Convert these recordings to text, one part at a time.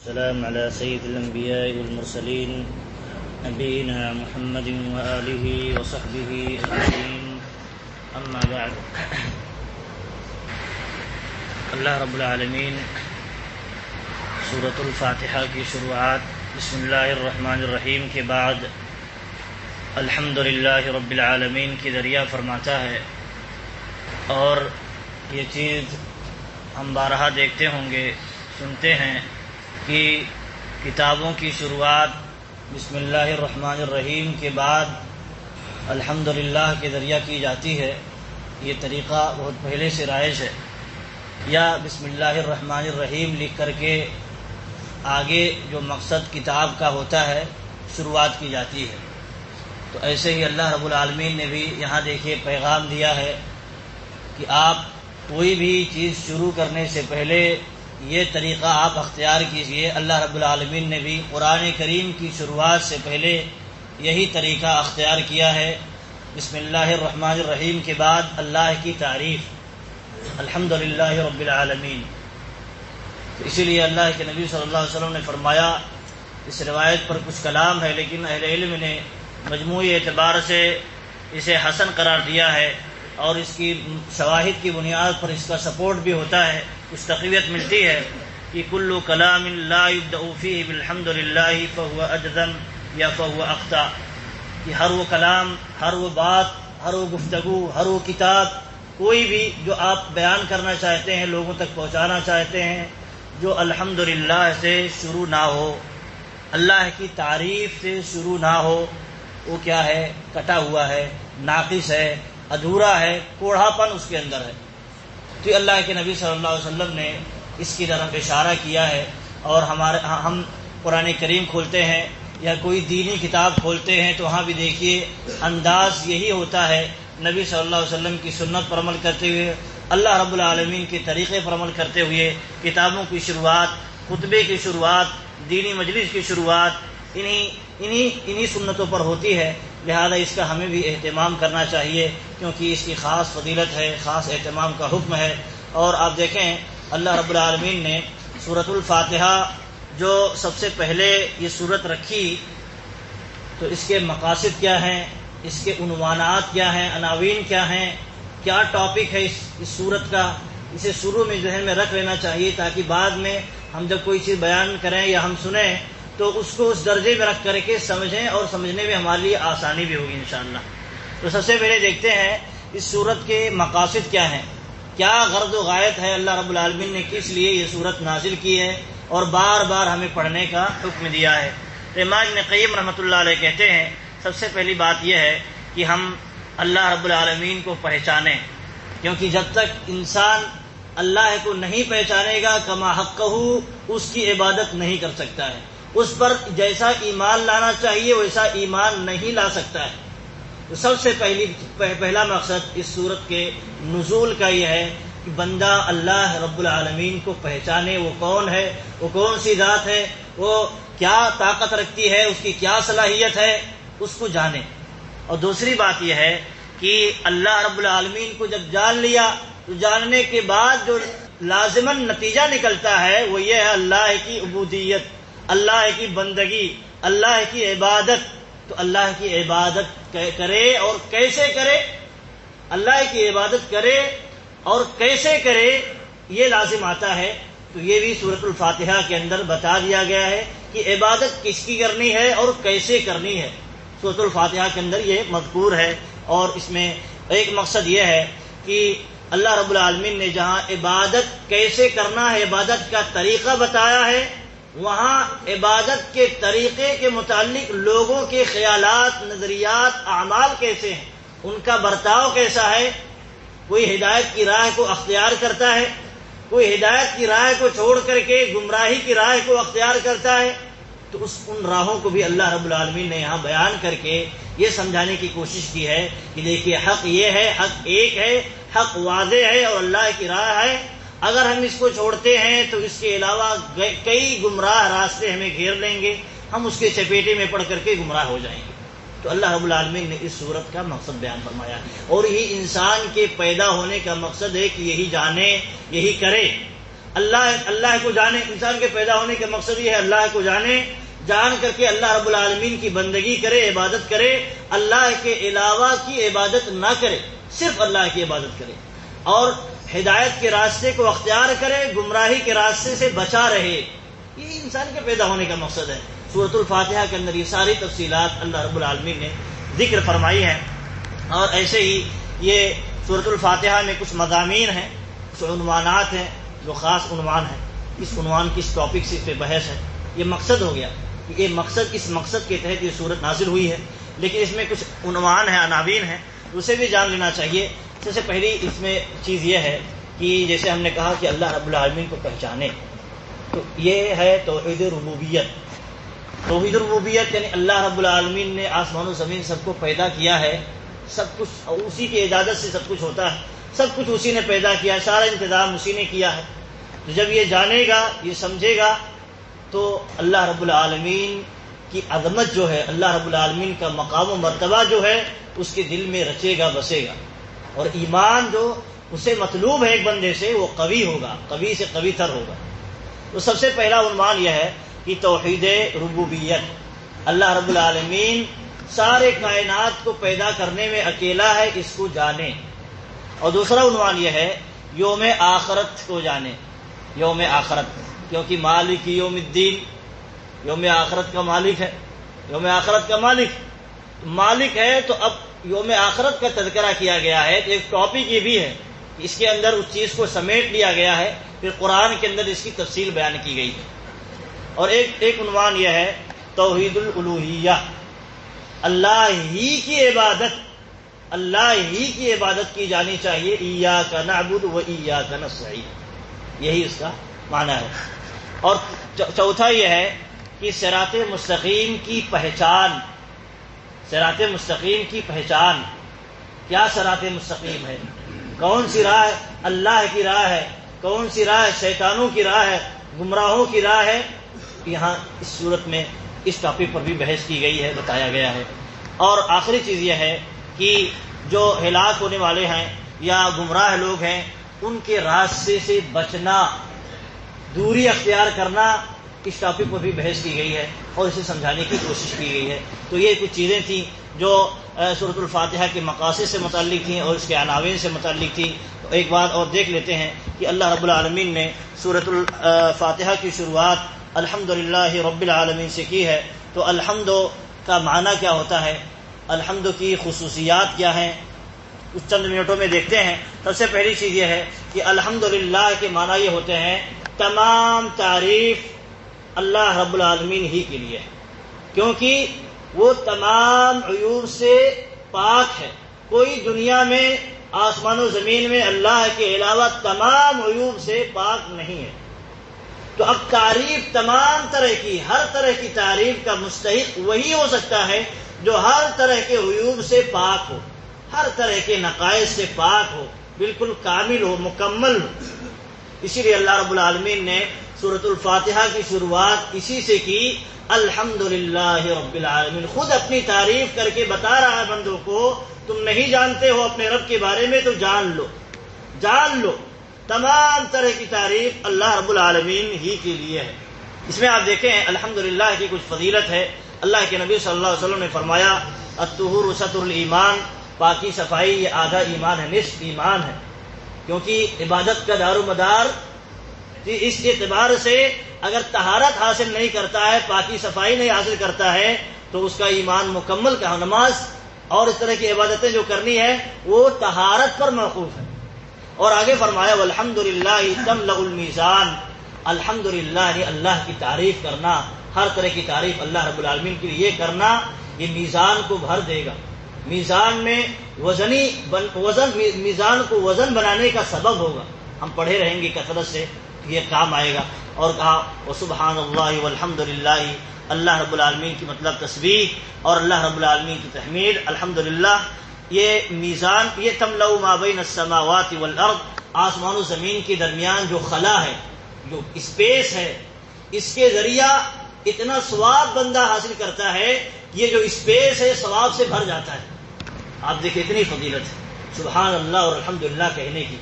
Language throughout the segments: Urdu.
السلام على سيد الأنبياء والمرسلين نبينا محمد وآله وصحبه أجمعين أما بعد. اللہ رب العالمین سورۃ الفاتحہ کی شروعات بسم اللہ الرحمن الرحیم کے بعد الحمدللہ رب العالمین کی ذریعہ فرماتا ہے، اور یہ چیز ہم بارہا دیکھتے ہوں گے، سنتے ہیں کہ کتابوں کی شروعات بسم اللہ الرحمن الرحیم کے بعد الحمدللہ کے ذریعہ کی جاتی ہے. یہ طریقہ بہت پہلے سے رائج ہے، یا بسم اللہ الرحمن الرحیم لکھ کر کے آگے جو مقصد کتاب کا ہوتا ہے شروعات کی جاتی ہے. تو ایسے ہی اللہ رب العالمین نے بھی یہاں دیکھیے پیغام دیا ہے کہ آپ کوئی بھی چیز شروع کرنے سے پہلے یہ طریقہ آپ اختیار کیجئے. اللہ رب العالمین نے بھی قرآن کریم کی شروعات سے پہلے یہی طریقہ اختیار کیا ہے. بسم اللہ الرحمن الرحیم کے بعد اللہ کی تعریف الحمدللہ رب العالمین. اسی لیے اللہ کے نبی صلی اللہ علیہ وسلم نے فرمایا، اس روایت پر کچھ کلام ہے لیکن اہل علم نے مجموعی اعتبار سے اسے حسن قرار دیا ہے، اور اس کی شواہد کی بنیاد پر اس کا سپورٹ بھی ہوتا ہے، کچھ تقویت ملتی ہے کہ کل کلام لا یبدأ فیہ بالحمدللہ فہو اجزم یا فہو اخطا، کہ ہر وہ کلام، ہر وہ بات، ہر وہ گفتگو، ہر وہ کتاب، کوئی بھی جو آپ بیان کرنا چاہتے ہیں، لوگوں تک پہنچانا چاہتے ہیں، جو الحمدللہ سے شروع نہ ہو، اللہ کی تعریف سے شروع نہ ہو، وہ کیا ہے؟ کٹا ہوا ہے، ناقص ہے، ادھورا ہے، کوڑھاپن اس کے اندر ہے. تو اللہ کے نبی صلی اللہ علیہ وسلم نے اس کی طرف اشارہ کیا ہے. اور ہم قرآن کریم کھولتے ہیں یا کوئی دینی کتاب کھولتے ہیں تو وہاں بھی دیکھیے انداز یہی ہوتا ہے، نبی صلی اللہ علیہ وسلم کی سنت پر عمل کرتے ہوئے، اللہ رب العالمین کے طریقے پر عمل کرتے ہوئے کتابوں کی شروعات، خطبے کی شروعات، دینی مجلس کی شروعات انہی سنتوں پر ہوتی ہے. لہذا اس کا ہمیں بھی اہتمام کرنا چاہیے، کیونکہ اس کی خاص فضیلت ہے، خاص اہتمام کا حکم ہے. اور آپ دیکھیں اللہ رب العالمین نے سورۃ الفاتحہ جو سب سے پہلے یہ سورت رکھی، تو اس کے مقاصد کیا ہیں، اس کے عنوانات کیا ہیں، عناوین کیا ہیں، کیا ٹاپک ہے اس سورت کا، اسے شروع میں ذہن میں رکھ لینا چاہیے، تاکہ بعد میں ہم جب کوئی چیز بیان کریں یا ہم سنیں تو اس کو اس درجے میں رکھ کر کے سمجھیں، اور سمجھنے میں ہمارے لیے آسانی بھی ہوگی انشاءاللہ. تو سب سے پہلے دیکھتے ہیں اس سورت کے مقاصد کیا ہیں، کیا غرض و غایت ہے، اللہ رب العالمین نے کس لیے یہ سورت نازل کی ہے اور بار بار ہمیں پڑھنے کا حکم دیا ہے. امام ابن قیم رحمۃ اللہ علیہ کہتے ہیں سب سے پہلی بات یہ ہے کہ ہم اللہ رب العالمین کو پہچانیں، کیونکہ جب تک انسان اللہ کو نہیں پہچانے گا کما حقہ، اس کی عبادت نہیں کر سکتا ہے. اس پر جیسا ایمان لانا چاہیے ویسا ایمان نہیں لا سکتا ہے. تو سب سے پہلا مقصد اس سورت کے نزول کا یہ ہے کہ بندہ اللہ رب العالمین کو پہچانے، وہ کون ہے، وہ کون سی ذات ہے، وہ کیا طاقت رکھتی ہے، اس کی کیا صلاحیت ہے، اس کو جانے. اور دوسری بات یہ ہے کہ اللہ رب العالمین کو جب جان لیا تو جاننے کے بعد جو لازماً نتیجہ نکلتا ہے وہ یہ ہے اللہ کی عبودیت، اللہ کی بندگی، اللہ کی عبادت. تو اللہ کی عبادت کرے اور کیسے کرے، اللہ کی عبادت کرے اور کیسے کرے، یہ لازم آتا ہے. تو یہ بھی سورۃ الفاتحہ کے اندر بتا دیا گیا ہے کہ عبادت کس کی کرنی ہے اور کیسے کرنی ہے. سورۃ الفاتحہ کے اندر یہ مذکور ہے. اور اس میں ایک مقصد یہ ہے کہ اللہ رب العالمین نے جہاں عبادت کیسے کرنا ہے، عبادت کا طریقہ بتایا ہے، وہاں عبادت کے طریقے کے متعلق لوگوں کے خیالات، نظریات، اعمال کیسے ہیں، ان کا برتاؤ کیسا ہے. کوئی ہدایت کی راہ کو اختیار کرتا ہے، کوئی ہدایت کی راہ کو چھوڑ کر کے گمراہی کی راہ کو اختیار کرتا ہے. تو ان راہوں کو بھی اللہ رب العالمین نے یہاں بیان کر کے یہ سمجھانے کی کوشش کی ہے کہ دیکھیے حق یہ ہے، حق ایک ہے، حق واضح ہے اور اللہ کی راہ ہے. اگر ہم اس کو چھوڑتے ہیں تو اس کے علاوہ کئی گمراہ راستے ہمیں گھیر لیں گے، ہم اس کے چپیٹے میں پڑ کر کے گمراہ ہو جائیں گے. تو اللہ رب العالمین نے اس صورت کا مقصد بیان فرمایا، اور یہی انسان کے پیدا ہونے کا مقصد ہے کہ یہی جانے، یہی کرے. اللہ کو جانے. انسان کے پیدا ہونے کا مقصد یہ ہے اللہ کو جانے، جان کر کے اللہ رب العالمین کی بندگی کرے، عبادت کرے، اللہ کے علاوہ کی عبادت نہ کرے، صرف اللہ کی عبادت کرے، اور ہدایت کے راستے کو اختیار کرے، گمراہی کے راستے سے بچا رہے. یہ انسان کے پیدا ہونے کا مقصد ہے. سورۃ الفاتحہ کے اندر یہ ساری تفصیلات اللہ رب العالمین نے ذکر فرمائی ہیں. اور ایسے ہی یہ سورۃ الفاتحہ میں کچھ مضامین ہیں، کچھ عنوانات ہیں جو خاص عنوان ہیں. اس عنوان کی اس ٹاپک سے پہ بحث ہے. یہ مقصد ہو گیا، یہ مقصد، اس مقصد کے تحت یہ صورت نازل ہوئی ہے. لیکن اس میں کچھ عنوان ہیں، عناوین ہیں، اسے بھی جان لینا چاہیے. سب سے پہلی اس میں چیز یہ ہے کہ جیسے ہم نے کہا کہ اللہ رب العالمین کو پہچانے، تو یہ ہے توحید ربوبیت. توحید ربوبیت یعنی اللہ رب العالمین نے آسمان و زمین سب کو پیدا کیا ہے، سب کچھ اسی کی اجازت سے سب کچھ ہوتا ہے، سب کچھ اسی نے پیدا کیا، سارا انتظام اسی نے کیا ہے. تو جب یہ جانے گا، یہ سمجھے گا، تو اللہ رب العالمین کی عظمت جو ہے، اللہ رب العالمین کا مقام و مرتبہ جو ہے، اس کے دل میں رچے گا، بسے گا. اور ایمان جو اسے مطلوب ہے ایک بندے سے، وہ قوی ہوگا، قوی سے قوی تر ہوگا. تو سب سے پہلا عنوان یہ ہے کہ توحید ربوبیت، اللہ رب العالمین سارے کائنات کو پیدا کرنے میں اکیلا ہے، اس کو جانے. اور دوسرا عنوان یہ ہے یوم آخرت کو جانے. یوم آخرت، کیونکہ مالک یوم الدین، یوم آخرت کا مالک ہے، یوم آخرت کا مالک ہے. تو اب یوم آخرت کا تذکرہ کیا گیا ہے، تو ایک ٹاپک یہ بھی ہے کہ اس کے اندر اس چیز کو سمیٹ لیا گیا ہے. پھر قرآن کے اندر اس کی تفصیل بیان کی گئی ہے. اور ایک عنوان یہ ہے توحید الالوہیہ، اللہ ہی کی عبادت، اللہ ہی کی عبادت کی جانی چاہیے. ایاک نعبد و ایاک نستعین، یہی اس کا معنی ہے. اور چوتھا یہ ہے کہ صراط مستقیم کی پہچان. صراط مستقیم کی پہچان، کیا صراط مستقیم ہے؟ کون سی راہ اللہ کی راہ ہے؟ کون سی راہ شیطانوں کی راہ ہے؟ گمراہوں کی راہ ہے؟ یہاں اس صورت میں اس ٹاپک پر بھی بحث کی گئی ہے، بتایا گیا ہے. اور آخری چیز یہ ہے کہ جو ہلاک ہونے والے ہیں یا گمراہ لوگ ہیں، ان کے راستے سے بچنا، دوری اختیار کرنا، اس ٹاپک پر بھی بحث کی گئی ہے اور اسے سمجھانے کی کوشش کی گئی ہے. تو یہ کچھ چیزیں تھیں جو سورۃ الفاتحہ کے مقاصد سے متعلق تھیں اور اس کے عناوین سے متعلق تھیں. تو ایک بات اور دیکھ لیتے ہیں کہ اللہ رب العالمین نے سورۃ الفاتحہ کی شروعات الحمدللہ رب العالمین سے کی ہے. تو الحمد کا معنی کیا ہوتا ہے، الحمد کی خصوصیات کیا ہیں، کچھ چند منٹوں میں دیکھتے ہیں. سب سے پہلی چیز یہ ہے کہ الحمدللہ کے معنی یہ ہوتے ہیں تمام تعریف اللہ رب العالمین ہی کے لیے ہے، کیونکہ وہ تمام عیوب سے پاک ہے. کوئی دنیا میں، آسمان و زمین میں اللہ کے علاوہ تمام عیوب سے پاک نہیں ہے. تو اب تعریف تمام طرح کی، ہر طرح کی تعریف کا مستحق وہی ہو سکتا ہے جو ہر طرح کے عیوب سے پاک ہو، ہر طرح کے نقائص سے پاک ہو، بالکل کامل ہو، مکمل ہو. اسی لیے اللہ رب العالمین نے سورۃ الفاتحہ کی شروعات اسی سے کی، الحمدللہ رب العالمین. خود اپنی تعریف کر کے بتا رہا ہے بندوں کو، تم نہیں جانتے ہو اپنے رب کے بارے میں تو جان لو، جان لو. تمام طرح کی تعریف اللہ رب العالمین ہی کے لیے ہے. اس میں آپ دیکھیں الحمدللہ کی کچھ فضیلت ہے. اللہ کے نبی صلی اللہ علیہ وسلم نے فرمایا الطہور شطر الایمان، پاکی صفائی یہ آدھا ایمان ہے، نصف ایمان ہے. کیونکہ عبادت کا دار و مدار اس اعتبار سے اگر طہارت حاصل نہیں کرتا ہے، پاکی صفائی نہیں حاصل کرتا ہے، تو اس کا ایمان مکمل کا. نماز اور اس طرح کی عبادتیں جو کرنی ہے وہ طہارت پر موقوف ہے. اور آگے فرمایا والحمدللہ تملأ المیزان، الحمدللہ اللہ کی تعریف کرنا، ہر طرح کی تعریف اللہ رب العالمین کے لیے کرنا، یہ میزان کو بھر دے گا. میزان میں میزان کو وزن بنانے کا سبب ہوگا. ہم پڑھے رہیں گے کثرت سے، یہ کام آئے گا. اور کہا وسبحان اللہ والحمدللہ، اللہ رب العالمین کی مطلب تسبیح اور اللہ رب العالمین کی تحمید الحمدللہ. یہ میزان، یہ تملأ ما بین السماوات والارض، آسمان و زمین کے درمیان جو خلا ہے، جو اسپیس ہے، اس کے ذریعہ اتنا ثواب بندہ حاصل کرتا ہے. یہ جو اسپیس ہے ثواب سے بھر جاتا ہے. آپ دیکھیں اتنی فضیلت ہے سبحان اللہ اور الحمدللہ کہنے کی.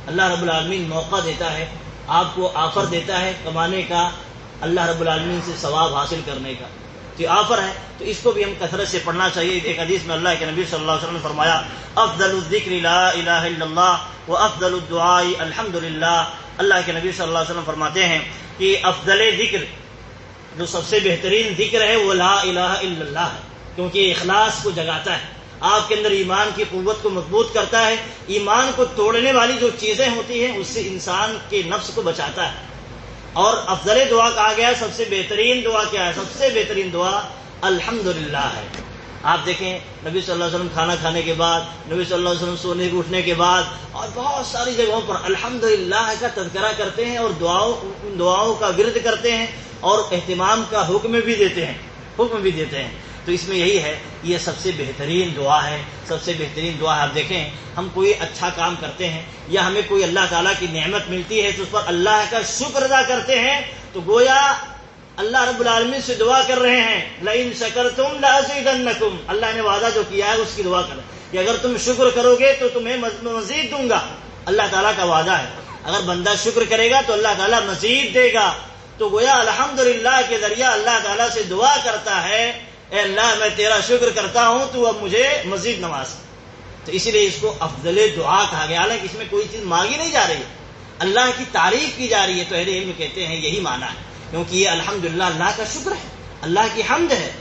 اللہ رب العالمین موقع دیتا ہے آپ کو آفر دیتا ہے کمانے کا، اللہ رب العالمین سے ثواب حاصل کرنے کا، تو یہ آفر ہے، تو اس کو بھی ہم کثرت سے پڑھنا چاہیے۔ ایک حدیث میں اللہ کے نبی صلی اللہ علیہ وسلم نے فرمایا افضل الذکر لا الہ الا اللہ وافضل الدعاء الحمدللہ۔ اللہ کے نبی صلی اللہ علیہ وسلم فرماتے ہیں کہ افضل ذکر، جو سب سے بہترین ذکر ہے وہ لا الہ الا اللہ ہے، کیونکہ یہ اخلاص کو جگاتا ہے، آپ کے اندر ایمان کی قوت کو مضبوط کرتا ہے، ایمان کو توڑنے والی جو چیزیں ہوتی ہیں اس سے انسان کے نفس کو بچاتا ہے۔ اور افضل دعا کہا گیا ہے، سب سے بہترین دعا کیا ہے؟ سب سے بہترین دعا الحمدللہ ہے۔ آپ دیکھیں نبی صلی اللہ علیہ وسلم کھانا کھانے کے بعد، نبی صلی اللہ علیہ وسلم سونے کے اٹھنے کے بعد اور بہت ساری جگہوں پر الحمدللہ کا تذکرہ کرتے ہیں اور دعاؤں کا ورد کرتے ہیں اور اہتمام کا حکم بھی دیتے ہیں۔ تو اس میں یہی ہے، یہ سب سے بہترین دعا ہے، سب سے بہترین دعا ہے۔ آپ دیکھیں ہم کوئی اچھا کام کرتے ہیں یا ہمیں کوئی اللہ تعالیٰ کی نعمت ملتی ہے تو اس پر اللہ کا شکر ادا کرتے ہیں، تو گویا اللہ رب العالمین سے دعا کر رہے ہیں لئن شکرتم لازیدنکم، اللہ نے وعدہ جو کیا ہے اس کی دعا کریں کہ اگر تم شکر کرو گے تو تمہیں مزید دوں گا، اللہ تعالیٰ کا وعدہ ہے۔ اگر بندہ شکر کرے گا تو اللہ تعالیٰ مزید دے گا، تو گویا الحمدللہ کے ذریعہ اللہ تعالیٰ سے دعا کرتا ہے اے اللہ میں تیرا شکر کرتا ہوں تو اب مجھے مزید نواز۔ تو اسی لیے اس کو افضل دعا کہا گیا، حالانکہ اس میں کوئی چیز مانگی نہیں جا رہی ہے، اللہ کی تعریف کی جا رہی ہے، تو اہل علم کہتے ہیں یہی معنی ہے، کیونکہ یہ الحمدللہ اللہ کا شکر ہے، اللہ کی حمد ہے۔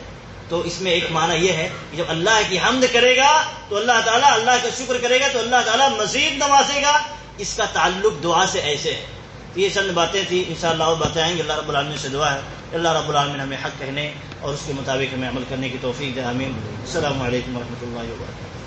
تو اس میں ایک معنی یہ ہے کہ جب اللہ کی حمد کرے گا تو اللہ تعالیٰ، اللہ کا شکر کرے گا تو اللہ تعالیٰ مزید نوازے گا، اس کا تعلق دعا سے ایسے ہے۔ تو یہ چند باتیں تھیں، انشاءاللہ اور باتیں آئیں گے۔ اللہ رب العالمین سے دعا ہے اللہ رب العالمین ہمیں حق کہنے اور اس کے مطابق ہمیں عمل کرنے کی توفیق دے، آمین۔ السلام علیکم ورحمۃ اللہ وبرکاتہ۔